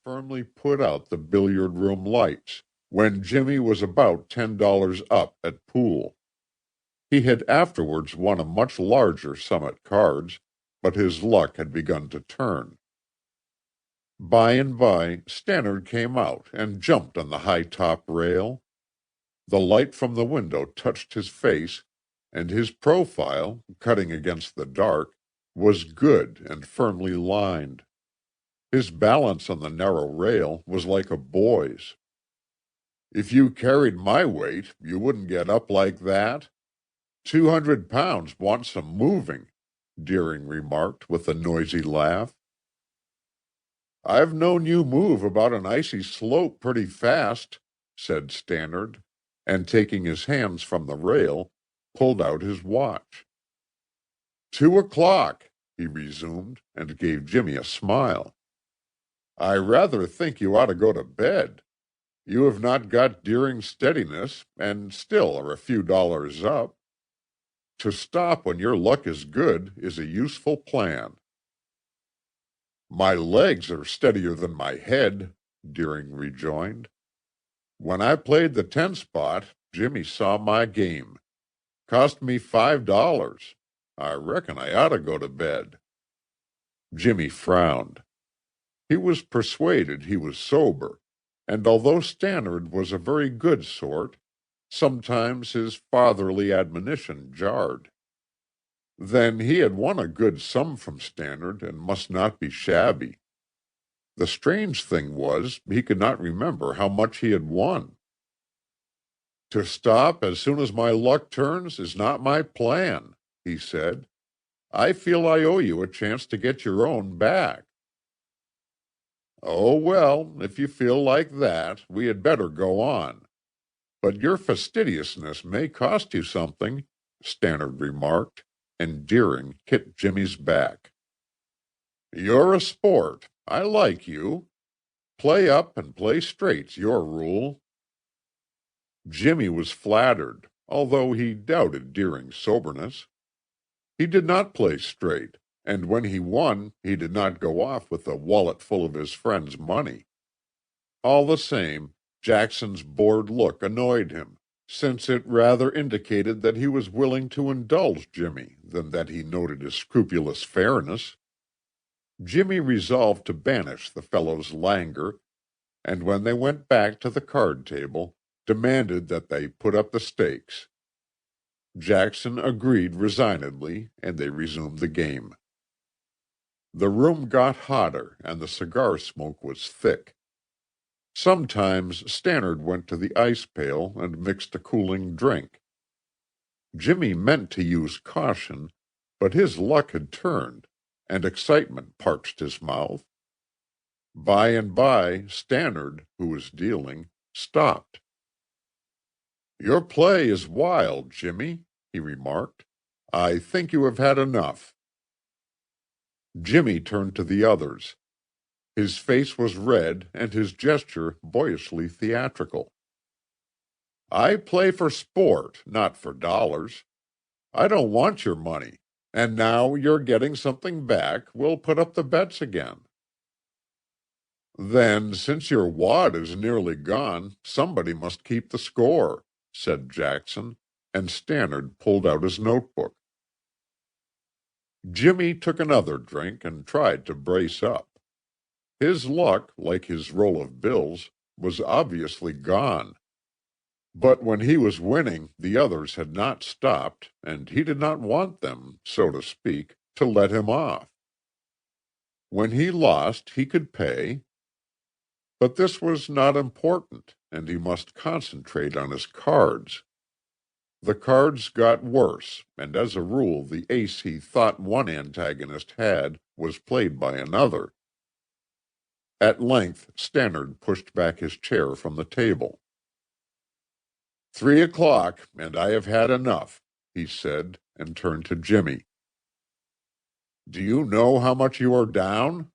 firmly put out the billiard room lights, when Jimmy was about $10 up at pool. He had afterwards won a much larger sum at cards, but his luck had begun to turn. By and by, Stannard came out and jumped on the high top rail. The light from the window touched his face, and his profile, cutting against the dark, was good and firmly lined. His balance on the narrow rail was like a boy's. "If you carried my weight, you wouldn't get up like that. 200 pounds wants some moving," Deering remarked with a noisy laugh. "I've known you move about an icy slope pretty fast," said Stannard, and taking his hands from the rail, pulled out his watch. 2 o'clock, he resumed, and gave Jimmy a smile. "I rather think you ought to go to bed. You have not got Deering's steadiness, and still are a few dollars up. To stop when your luck is good is a useful plan." "My legs are steadier than my head," Deering rejoined. "When I played the 10 spot, Jimmy saw my game. Cost me $5. I reckon I ought to go to bed." Jimmy frowned. He was persuaded he was sober, and although Stannard was a very good sort, sometimes his fatherly admonition jarred. Then he had won a good sum from Stannard and must not be shabby. The strange thing was, he could not remember how much he had won. "To stop as soon as my luck turns is not my plan," he said. "I feel I owe you a chance to get your own back." "Oh, well, if you feel like that, we had better go on. But your fastidiousness may cost you something," Stannard remarked, and Deering hit Jimmy's back. "You're a sport. I like you. Play up and play straight's your rule." Jimmy was flattered, although he doubted Deering's soberness. He did not play straight, and when he won, he did not go off with a wallet full of his friend's money. All the same, Jackson's bored look annoyed him, since it rather indicated that he was willing to indulge Jimmy than that he noted his scrupulous fairness. Jimmy resolved to banish the fellow's languor, and when they went back to the card table, demanded that they put up the stakes. Jackson agreed resignedly, and they resumed the game. The room got hotter, and the cigar smoke was thick. Sometimes Stannard went to the ice pail and mixed a cooling drink. Jimmy meant to use caution, but his luck had turned, and excitement parched his mouth. By and by, Stannard, who was dealing, stopped. "Your play is wild, Jimmy," he remarked. "I think you have had enough." Jimmy turned to the others. His face was red and his gesture boyishly theatrical. "I play for sport, not for dollars. I don't want your money, and now you're getting something back, we'll put up the bets again." "Then, since your wad is nearly gone, somebody must keep the score," said Jackson, and Stannard pulled out his notebook. Jimmy took another drink and tried to brace up. His luck, like his roll of bills, was obviously gone. But when he was winning, the others had not stopped, and he did not want them, so to speak, to let him off. When he lost, he could pay. But this was not important, and he must concentrate on his cards. The cards got worse, and as a rule the ace he thought one antagonist had was played by another. At length Stannard pushed back his chair from the table. 3 o'clock, and I have had enough," he said, and turned to Jimmy. "Do you know how much you are down?"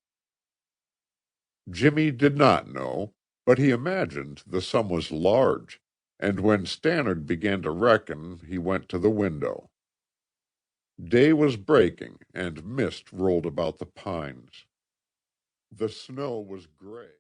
Jimmy did not know, but he imagined the sum was large, and when Stannard began to reckon he went to the window. Day was breaking, and mist rolled about the pines. The snow was gray.